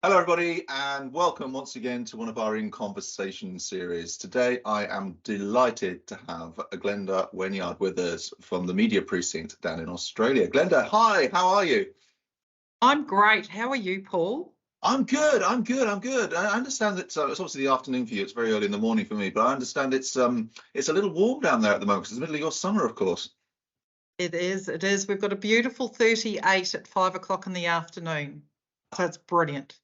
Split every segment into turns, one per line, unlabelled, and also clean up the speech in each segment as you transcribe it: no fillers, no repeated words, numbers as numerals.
Hello, everybody, and welcome once again to one of our In Conversation series. Today, I am delighted to have Glenda Wynyard with us from the Media Precinct down in Australia. Glenda, hi, how are you?
I'm great. How are you, Paul?
I'm good. I understand that it's obviously the afternoon for you. It's very early in the morning for me, but I understand it's a little warm down there at the moment because it's the middle of your summer, of course.
It is. We've got a beautiful 38 at 5 o'clock in the afternoon. So it's brilliant.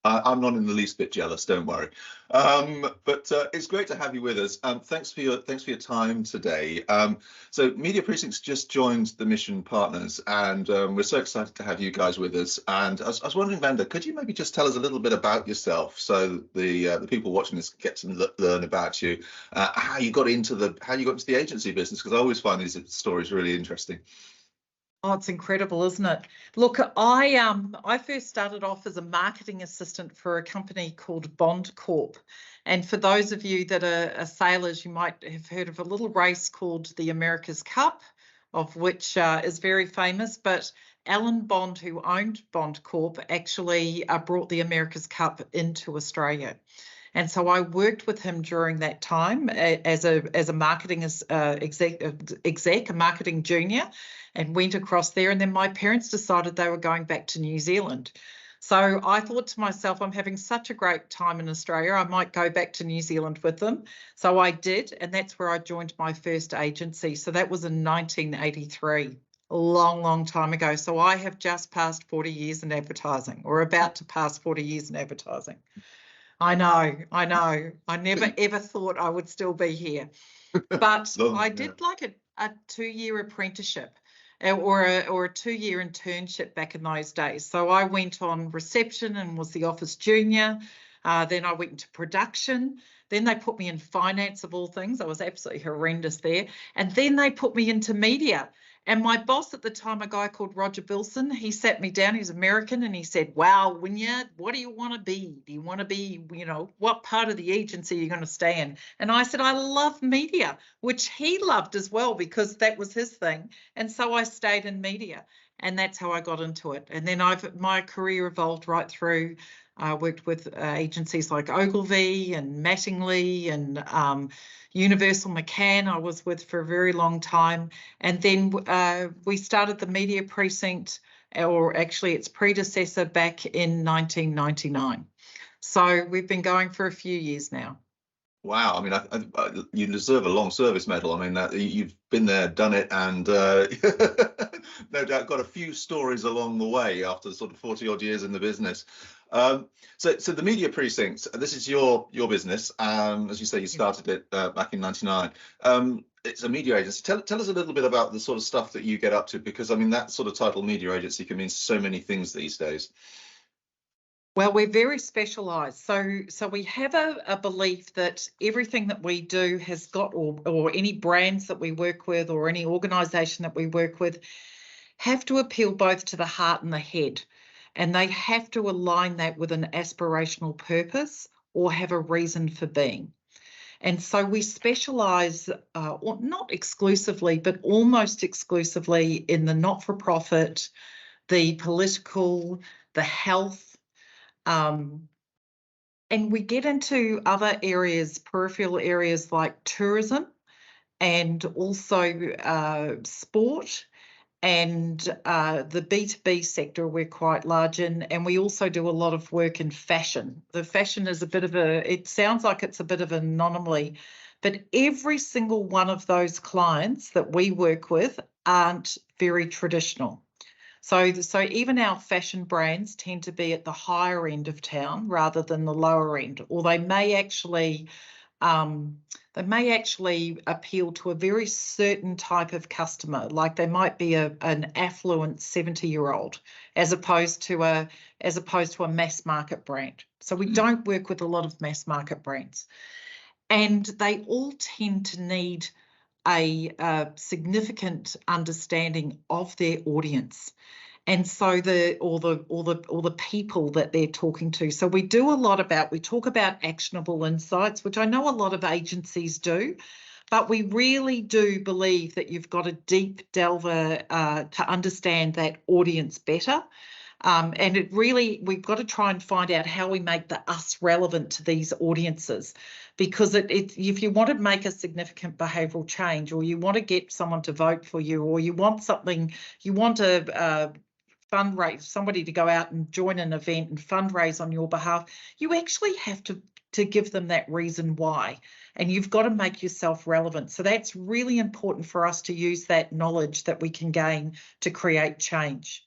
I'm not in the least bit jealous, don't worry. But it's great to have you with us. Thanks for your time today. So Media Precinct's just joined the Mission Partners, and we're so excited to have you guys with us. And I was wondering, Glenda, could you maybe just tell us a little bit about yourself, so the people watching this get to learn about you, how you got into the agency business? Because I always find these stories really interesting.
Oh, it's incredible, isn't it? Look, I first started off as a marketing assistant for a company called Bond Corp. And for those of you that are sailors, you might have heard of a little race called the America's Cup, of which is very famous. But Alan Bond, who owned Bond Corp, actually brought the America's Cup into Australia. And so I worked with him during that time as a marketing exec, a marketing junior, and went across there. And then my parents decided they were going back to New Zealand. So I thought to myself, I'm having such a great time in Australia, I might go back to New Zealand with them. So I did, and that's where I joined my first agency. So that was in 1983. A long, long time ago. So I have just passed 40 years in advertising, or about to pass 40 years in advertising. I know. I never ever thought I would still be here. But I did like a 2-year apprenticeship or a 2-year internship back in those days. So I went on reception and was the office junior. Then I went into production. Then they put me in finance, of all things. I was absolutely horrendous there. And then they put me into media. And my boss at the time, a guy called Roger Bilson, he sat me down, he's American, and he said, "Wow, Wynyard, what do you want to be? Do you want to be, what part of the agency are you going to stay in?" And I said, "I love media," which he loved as well because that was his thing. And so I stayed in media, and that's how I got into it. And then my career evolved right through. I worked with agencies like Ogilvy and Mattingly and Universal McCann I was with for a very long time. And then we started the Media Precinct, or actually its predecessor, back in 1999. So we've been going for a few years now.
Wow, I mean, you deserve a long service medal. I mean, you've been there, done it, and no doubt got a few stories along the way after sort of 40 odd years in the business. So the Media Precinct, this is your business. As you say, you started it back in '99. It's a media agency. Tell us a little bit about the sort of stuff that you get up to, because I mean, that sort of title, media agency, can mean so many things these days.
Well, we're very specialised. So we have a belief that everything that we do has got, or any brands that we work with or any organisation that we work with, have to appeal both to the heart and the head. And they have to align that with an aspirational purpose or have a reason for being. And so we specialise, not exclusively, but almost exclusively in the not-for-profit, the political, the health, and we get into other areas, peripheral areas like tourism and also sport, and the B2B sector we're quite large in, and we also do a lot of work in fashion. The fashion is it sounds like it's a bit of an anomaly, but every single one of those clients that we work with aren't very traditional. So even our fashion brands tend to be at the higher end of town rather than the lower end, or they may actually appeal to a very certain type of customer, like they might be an affluent 70-year-old, as opposed to a mass market brand. So we don't work with a lot of mass market brands, and they all tend to need a significant understanding of their audience, and so all the people that they're talking to. So we talk about actionable insights, which I know a lot of agencies do, but we really do believe that you've got a deep delver to understand that audience better. And we've got to try and find out how we make the us relevant to these audiences, because if you want to make a significant behavioural change, or you want to get someone to vote for you, or you want a fundraise, somebody to go out and join an event and fundraise on your behalf, you actually have to give them that reason why, and you've got to make yourself relevant. So that's really important for us to use that knowledge that we can gain to create change.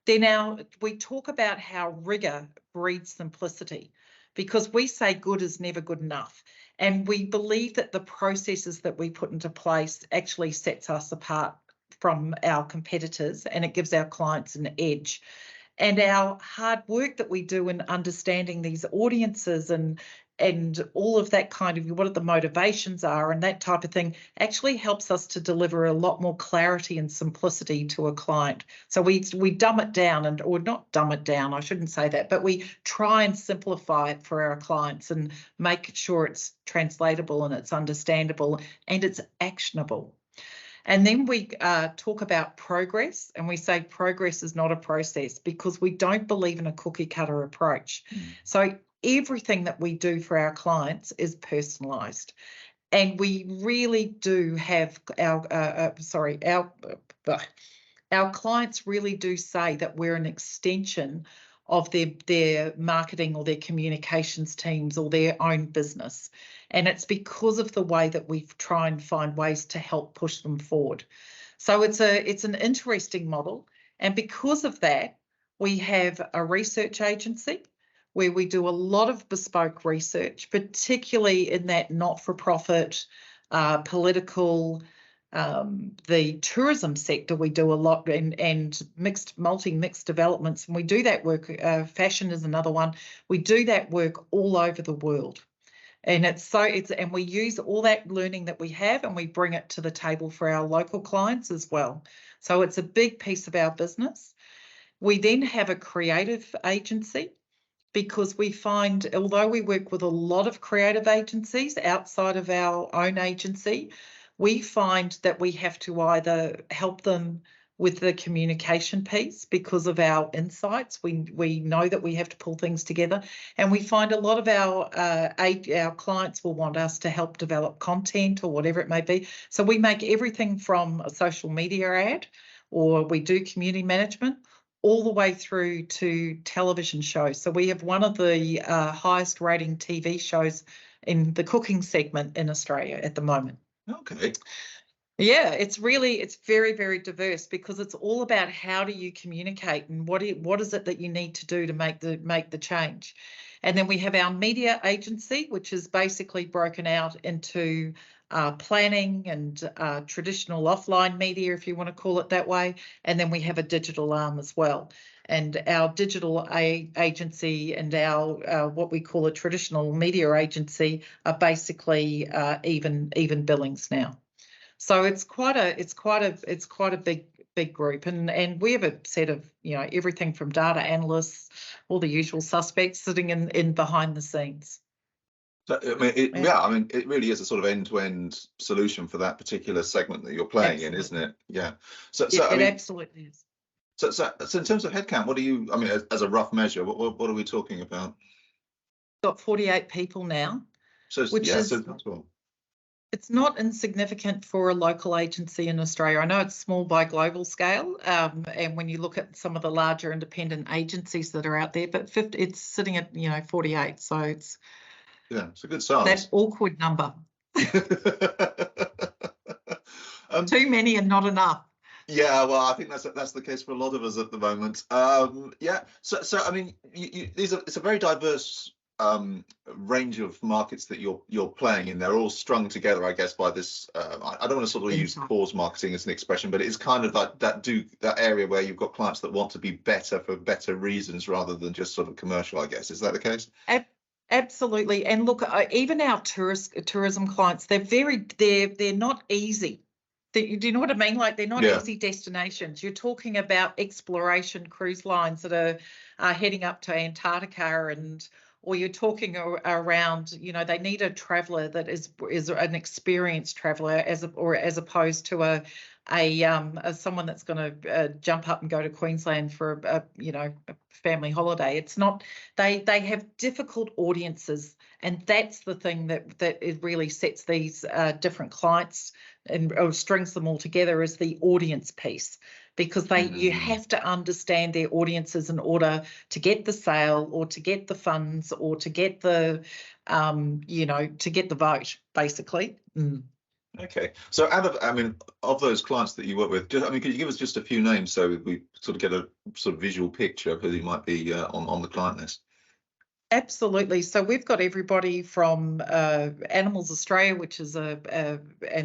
Then now we talk about how rigor breeds simplicity, because we say good is never good enough. And we believe that the processes that we put into place actually sets us apart from our competitors, and it gives our clients an edge. And our hard work that we do in understanding these audiences and all of that kind of what the motivations are and that type of thing actually helps us to deliver a lot more clarity and simplicity to a client. So we dumb it down, or not dumb it down, I shouldn't say that, but we try and simplify it for our clients and make sure it's translatable and it's understandable and it's actionable. And then we talk about progress, and we say progress is not a process, because we don't believe in a cookie cutter approach. So everything that we do for our clients is personalised, and we really do have our clients really do say that we're an extension of their marketing or their communications teams or their own business. And it's because of the way that we try and find ways to help push them forward. So it's an interesting model. And because of that, we have a research agency where we do a lot of bespoke research, particularly in that not-for-profit, political, the tourism sector. We do a lot, and multi-mixed developments, and we do that work. Fashion is another one. We do that work all over the world. And and we use all that learning that we have, and we bring it to the table for our local clients as well. So it's a big piece of our business. We then have a creative agency, because we find, although we work with a lot of creative agencies outside of our own agency, we find that we have to either help them with the communication piece because of our insights. We know that we have to pull things together, and we find a lot of our clients will want us to help develop content or whatever it may be. So we make everything from a social media ad, or we do community management, all the way through to television shows. So we have one of the highest rating TV shows in the cooking segment in Australia at the moment.
Okay.
Yeah, it's very, very diverse, because it's all about how do you communicate and what is it that you need to do to make the change. And then we have our media agency, which is basically broken out into planning and traditional offline media, if you want to call it that way. And then we have a digital arm as well. And our digital agency and our what we call a traditional media agency are basically even billings now. So it's quite a big group, and we have a set of everything from data analysts, all the usual suspects sitting in behind the scenes.
So, I mean, it really is a sort of end-to-end solution for that particular segment that you're playing in, isn't it? Yeah. So
it absolutely is.
So in terms of headcount, what do you? I mean, as a rough measure, what are we talking about?
Got 48 people now.
So
it's not insignificant for a local agency in Australia. I know it's small by global scale, and when you look at some of the larger independent agencies that are out there, but it's sitting at 48. So it's
a good size.
That awkward number. Too many and not enough.
Yeah, well, I think that's the case for a lot of us at the moment. Yeah. So I mean, it's a very diverse range of markets that you're playing in. They're all strung together, I guess, by this. I don't want to sort of use cause marketing as an expression, but it's kind of like that area where you've got clients that want to be better for better reasons rather than just sort of commercial, I guess. Is that the case?
Absolutely. And look, even our tourism clients, they're not easy. Do you know what I mean? Like, they're not easy destinations. You're talking about exploration cruise lines that are heading up to Antarctica, or you're talking around, they need a traveller that is an experienced traveller as opposed to someone that's going to jump up and go to Queensland for a family holiday. It's not. They have difficult audiences, and that's the thing that it really sets these different clients or strings them all together, is the audience piece, because you have to understand their audiences in order to get the sale or to get the funds or to get the to get the vote, basically.
Okay, so of those clients that you work with, could you give us just a few names so we sort of get a sort of visual picture of who you might be on the client list?
Absolutely. So we've got everybody from Animals Australia, which is and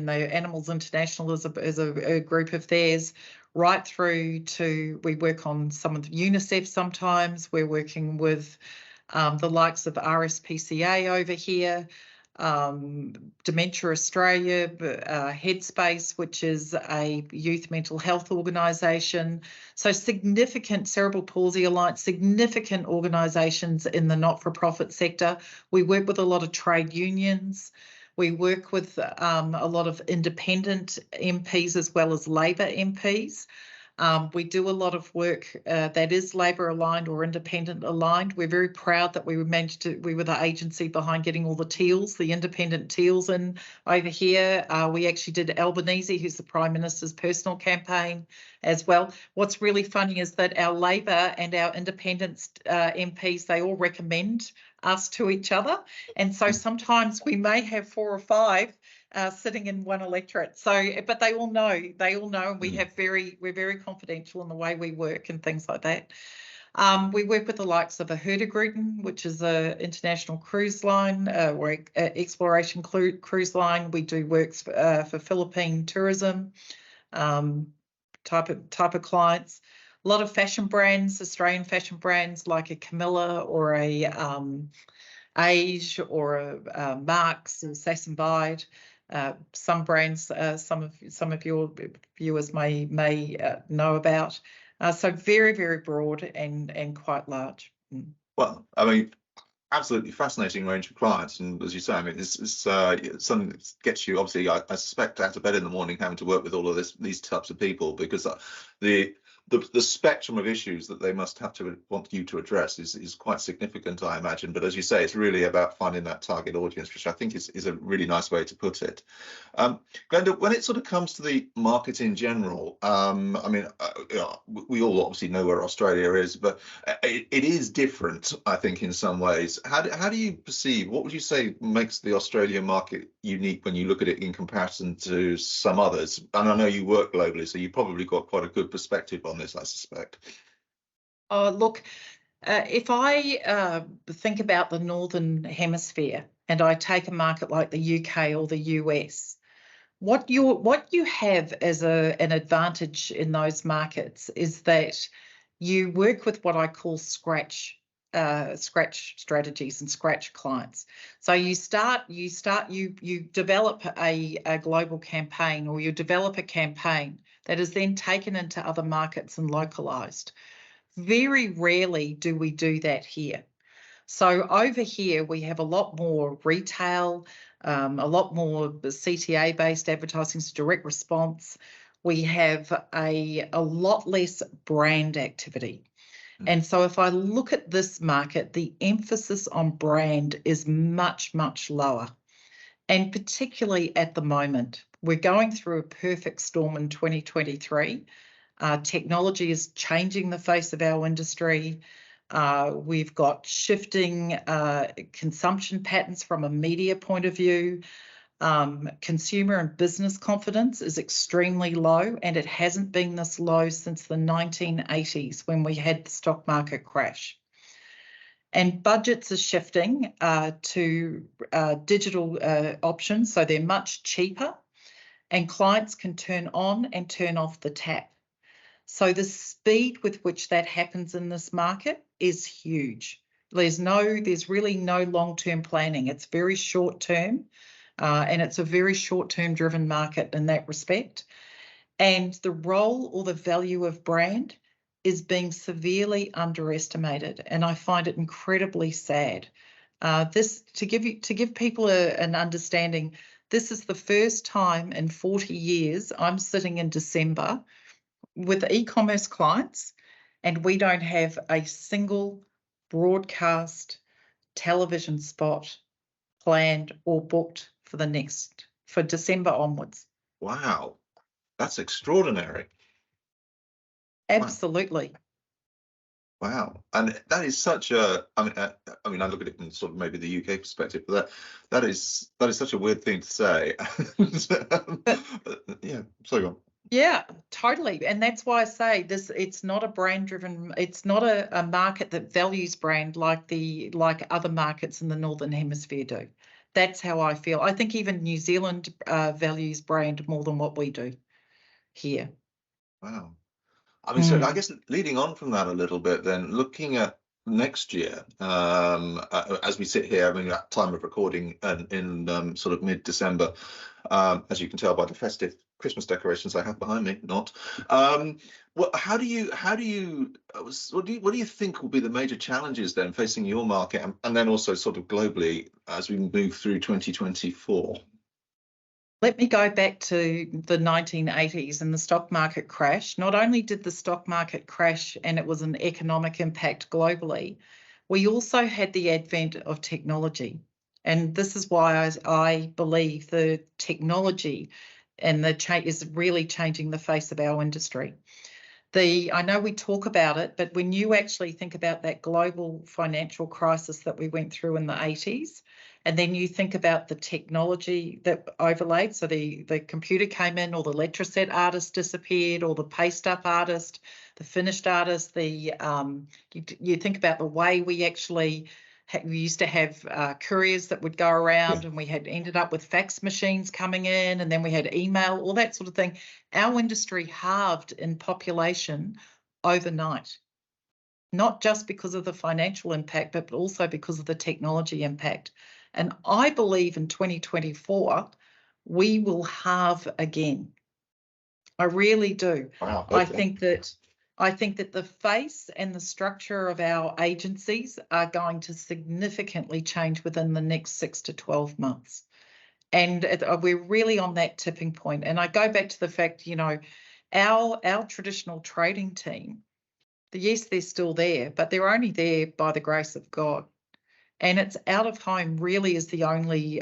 the Animals International is a group of theirs, right through to, we work on some of the UNICEF sometimes. We're working with the likes of RSPCA over here, Dementia Australia, Headspace, which is a youth mental health organisation. So significant, Cerebral Palsy Alliance, significant organisations in the not-for-profit sector. We work with a lot of trade unions. We work with a lot of independent MPs as well as Labor MPs. We do a lot of work that is Labor aligned or independent aligned. We're very proud that we were the agency behind getting all the teals, the independent teals in over here. We actually did Albanese, who's the Prime Minister's personal campaign as well. What's really funny is that our Labor and our independent MPs, they all recommend us to each other. And so sometimes we may have 4 or 5 sitting in one electorate. So, but they all know, and we're very confidential in the way we work and things like that. We work with the likes of a Hurtigruten, which is an international cruise line or exploration cruise line. We do works for Philippine tourism type of clients. A lot of fashion brands, Australian fashion brands like a Camilla or a Age or a Marks or Sass & Bide. Some brands, some of your viewers may know about. So very, very broad and quite large.
Well, I mean, absolutely fascinating range of clients, and as you say, I mean, it's something that gets you, obviously, I suspect, out of bed in the morning having to work with all of these types of people, because the spectrum of issues that they must have to want you to address is quite significant, I imagine. But as you say, it's really about finding that target audience, which I think is a really nice way to put it. Glenda, when it sort of comes to the market in general, we all obviously know where Australia is, but it is different, I think, in some ways. How do you perceive, what would you say makes the Australian market unique when you look at it in comparison to some others? And I know you work globally, so you've probably got quite a good perspective on this, I suspect.
Look, if I think about the Northern Hemisphere and I take a market like the UK or the US, what you have as an advantage in those markets is that you work with what I call scratch strategies and scratch clients. So you develop a global campaign, or you develop a campaign that is then taken into other markets and localized. Very rarely do we do that here. So over here, we have a lot more retail, a lot more CTA-based advertising, so direct response. We have a lot less brand activity. And so if I look at this market, the emphasis on brand is much, much lower. And particularly at the moment, we're going through a perfect storm in 2023. Technology is changing the face of our industry. We've got shifting consumption patterns from a media point of view. Consumer and business confidence is extremely low, and it hasn't been this low since the 1980s when we had the stock market crash. And budgets are shifting to digital options, so they're much cheaper, and clients can turn on and turn off the tap. So the speed with which that happens in this market is huge. There's really no long-term planning. It's very short-term, and it's a very short-term driven market in that respect. And the role or the value of brand is being severely underestimated, and I find it incredibly sad. To give people an understanding, This is the first time in 40 years I'm sitting in December with e-commerce clients and we don't have a single broadcast television spot planned or booked for December onwards.
Wow, that's extraordinary.
Absolutely.
Wow, and that is such a. I mean, I look at it in sort of maybe the UK perspective, but that is such a weird thing to say. Yeah, so go on.
Yeah, totally. And that's why I say this, it's not a brand driven, it's not a market that values brand like other markets in the Northern Hemisphere do. That's how I feel. I think even New Zealand values brand more than what we do here.
Wow. I mean, so I guess leading on from that a little bit, then looking at next year, as we sit here, I mean, at time of recording in sort of mid-December, as you can tell by the festive Christmas decorations I have behind me, not. What do you think will be the major challenges then facing your market, and then also sort of globally as we move through 2024?
Let me go back to the 1980s and the stock market crash. Not only did the stock market crash and it was an economic impact globally, we also had the advent of technology. And this is why I believe the technology and the change is really changing the face of our industry. I know we talk about it, but when you actually think about that global financial crisis that we went through in the 80s, and then you think about the technology that overlaid, so the computer came in, or the Letraset artist disappeared, or the paste up artist, the finished artist, you think about the way we actually we used to have couriers that would go around, and we had ended up with fax machines coming in, and then we had email, all that sort of thing. Our industry halved in population overnight, not just because of the financial impact, but also because of the technology impact. And I believe in 2024, we will halve again. I really do.
Wow, okay.
I think that the face and the structure of our agencies are going to significantly change within the next 6 to 12 months. And we're really on that tipping point. And I go back to the fact, our traditional trading team, yes, they're still there, but they're only there by the grace of God. And it's out of home really is the only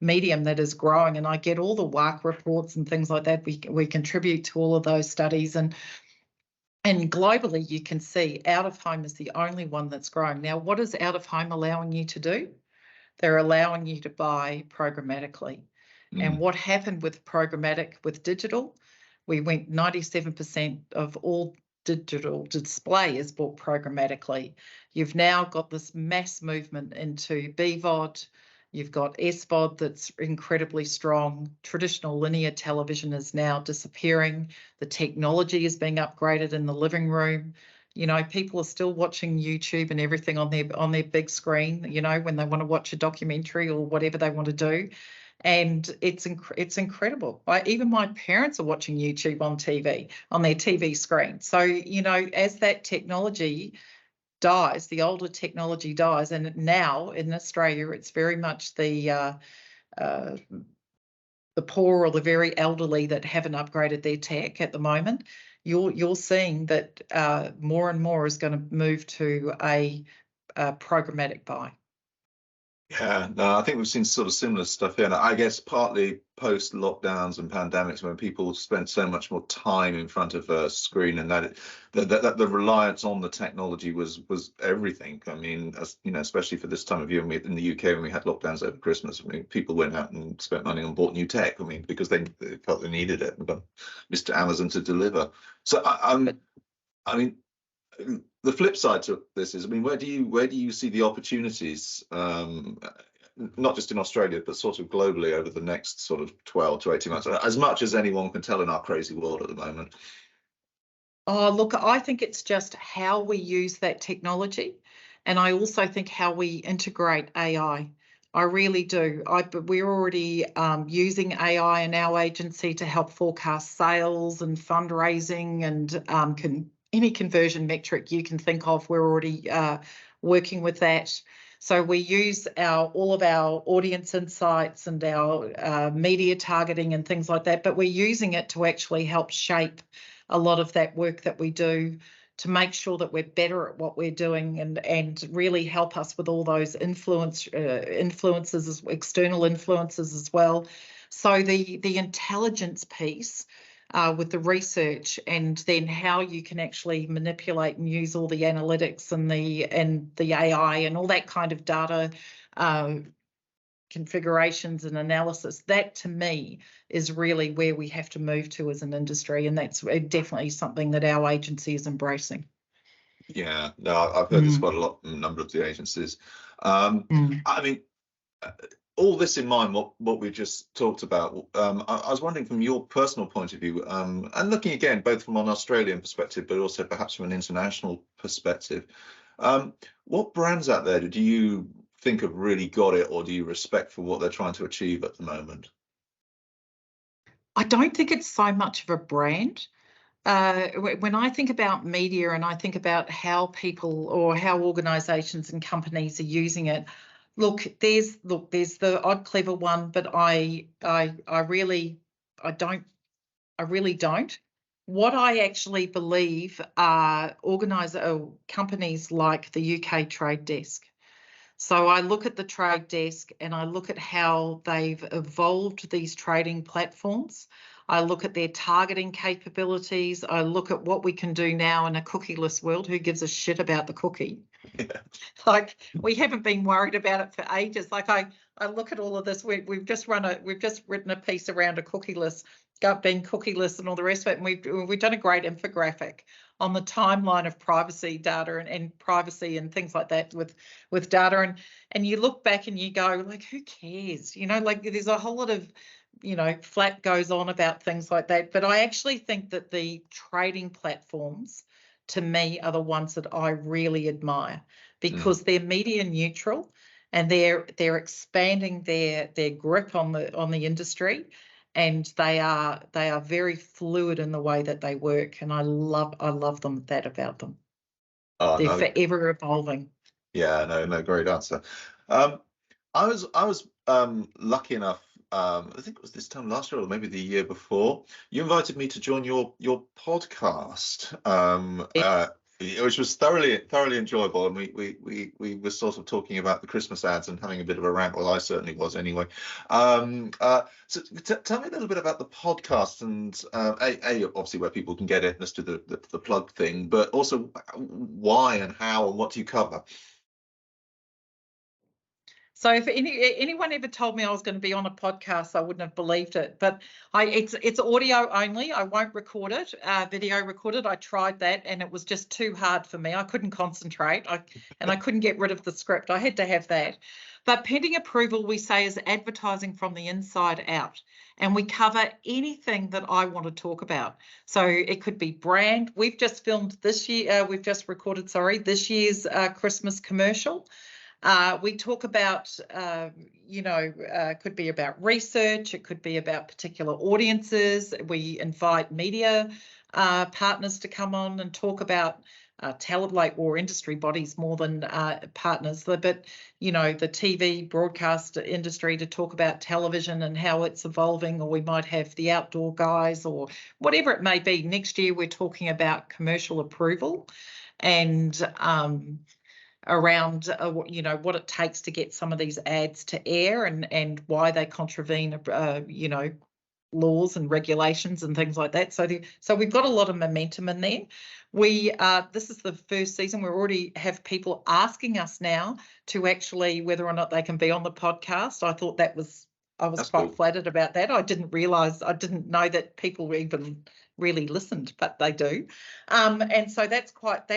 medium that is growing. And I get all the WARC reports and things like that. We contribute to all of those studies, and globally you can see out of home is the only one that's growing. Now, what is out of home allowing you to do? They're allowing you to buy programmatically. And what happened with programmatic, with digital, we went 97% of all digital display is bought programmatically. You've now got this mass movement into BVOD. You've got SVOD that's incredibly strong. Traditional linear television is now disappearing. The technology is being upgraded in the living room. People are still watching YouTube and everything on their big screen, when they want to watch a documentary or whatever they want to do. And it's incredible. Even my parents are watching YouTube on TV, on their TV screen. So, as that technology dies, the older technology dies, and now in Australia, it's very much the poor or the very elderly that haven't upgraded their tech at the moment. You're seeing that more and more is going to move to a programmatic buy.
Yeah, no, I think we've seen sort of similar stuff here. And I guess partly post lockdowns and pandemics, when people spent so much more time in front of a screen, and that the reliance on the technology was everything. I mean, especially for this time of year in the UK when we had lockdowns over Christmas, I mean, people went out and spent money and bought new tech. I mean, because they felt they needed it, but Mr. Amazon to deliver. So I mean, the flip side to this is, I mean, where do you see the opportunities, not just in Australia, but sort of globally over the next sort of 12 to 18 months, as much as anyone can tell in our crazy world at the moment?
Oh, look, I think it's just how we use that technology. And I also think how we integrate AI. I really do. We're already using AI in our agency to help forecast sales and fundraising and any conversion metric you can think of. We're already working with that. So we use all of our audience insights and our media targeting and things like that, but we're using it to actually help shape a lot of that work that we do, to make sure that we're better at what we're doing, and really help us with all those influences, external influences as well. So the intelligence piece with the research, and then how you can actually manipulate and use all the analytics and the AI and all that kind of data configurations and analysis, that to me is really where we have to move to as an industry, and that's definitely something that our agency is embracing.
Yeah, no, I've heard this quite a lot from a number of the agencies. I mean, all this in mind, what we just talked about, I was wondering from your personal point of view, and looking again both from an Australian perspective, but also perhaps from an international perspective, what brands out there do you think have really got it, or do you respect for what they're trying to achieve at the moment?
I don't think it's so much of a brand. When I think about media and I think about how people or how organisations and companies are using it, there's the odd clever one, but I really don't. What I actually believe are companies like the UK Trade Desk. So I look at the trade desk and I look at how they've evolved these trading platforms. I look at their targeting capabilities. I look at what we can do now in a cookieless world. Who gives a shit about the cookie?
Yeah.
Like, we haven't been worried about it for ages. Like, I look at all of this. We've just written a piece around being cookieless and all the rest of it, and we've done a great infographic on the timeline of privacy data and privacy and things like that with data, and you look back and you go, like, who cares? Like, there's a whole lot of flat goes on about things like that. But I actually think that the trading platforms, to me, are the ones that I really admire, because they're media neutral, and they're expanding their grip on the industry, and they are very fluid in the way that they work, and I love that about them. They're forever evolving.
Yeah, no, great answer. I was lucky enough. I think it was this time last year or maybe the year before. You invited me to join your podcast, which was thoroughly enjoyable, and we were sort of talking about the Christmas ads and having a bit of a rant. Well, I certainly was anyway. So tell me a little bit about the podcast, and obviously where people can get it. Let's do the plug thing, but also why and how and what do you cover?
So if anyone ever told me I was going to be on a podcast, I wouldn't have believed it. But it's audio only. I won't record it, video recorded. I tried that and it was just too hard for me. I couldn't concentrate, and I couldn't get rid of the script. I had to have that. But pending approval, we say, is advertising from the inside out. And we cover anything that I want to talk about. So it could be brand. We've just filmed this year. We've just recorded, this year's Christmas commercial. We talk about, could be about research. It could be about particular audiences. We invite media partners to come on and talk about or industry bodies more than partners, but the TV broadcast industry, to talk about television and how it's evolving, or we might have the outdoor guys or whatever it may be. Next year we're talking about commercial approval and around what it takes to get some of these ads to air, and why they contravene laws and regulations and things like that. So we've got a lot of momentum in there. This is the first season. We already have people asking us now to actually whether or not they can be on the podcast. I thought I was That's quite cool. Flattered about that. I didn't know that people even really listened, but they do. And so that's quite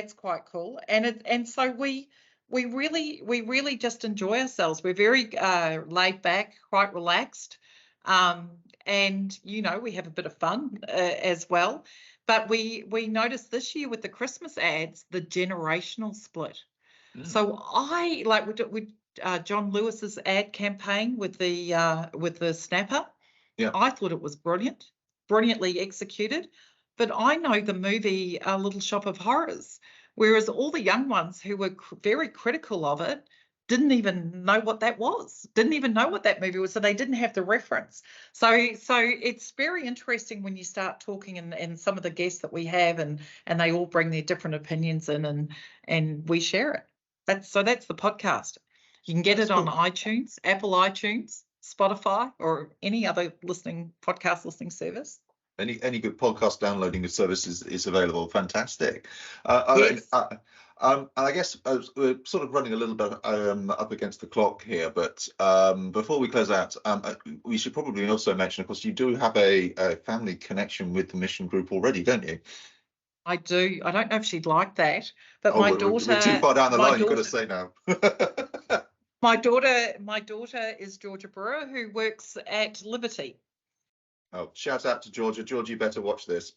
cool. And so we really just enjoy ourselves. We're very laid back, quite relaxed. And we have a bit of fun as well. But we noticed this year with the Christmas ads, the generational split. So I with John Lewis's ad campaign with the snapper.
Yeah,
I thought it was brilliantly executed. But I know the movie Little Shop of Horrors, whereas all the young ones who were very critical of it didn't even know what that was, didn't even know what that movie was, so they didn't have the reference. So it's very interesting when you start talking, and some of the guests that we have, and they all bring their different opinions in, and we share it. That's the podcast. You can get it on iTunes, Apple iTunes, Spotify, or any other podcast listening service.
Any good podcast downloading service is available. Fantastic.
Yes.
And I guess we're sort of running a little bit up against the clock here, but before we close out, we should probably also mention, of course, you do have a family connection with the Mission Group already, don't you?
I do. I don't know if she'd like that, but
my daughter. We're too far down the line. You've got to say now.
My daughter is Georgia Brewer, who works at Liberty.
Oh, shout out to Georgia. Georgia, you better watch this.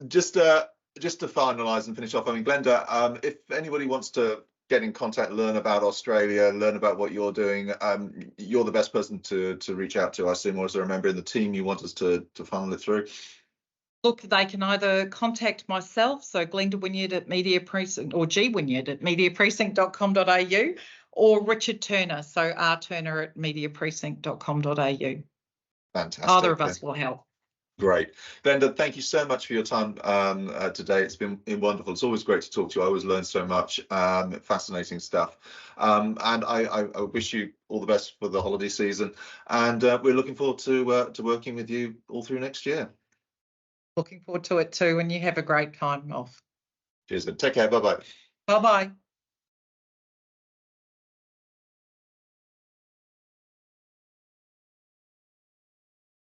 Just to finalise and finish off, I mean, Glenda, if anybody wants to get in contact, learn about Australia, learn about what you're doing, you're the best person to reach out to, I assume, or is there a member in the team you want us to funnel it through?
Look, they can either contact myself, so Glenda Wynyard at Media Precinct, or G Wynyard at mediaprecinct.com.au, or Richard Turner, so rturner at mediaprecinct.com.au.
Fantastic.
Either of us will help.
Great. Glenda, thank you so much for your time today. It's been wonderful. It's always great to talk to you. I always learn so much. Fascinating stuff. And I wish you all the best for the holiday season. And we're looking forward to working with you all through next year.
Looking forward to it too, and you have a great time off.
Cheers, then. Take care. Bye-bye.
Bye-bye.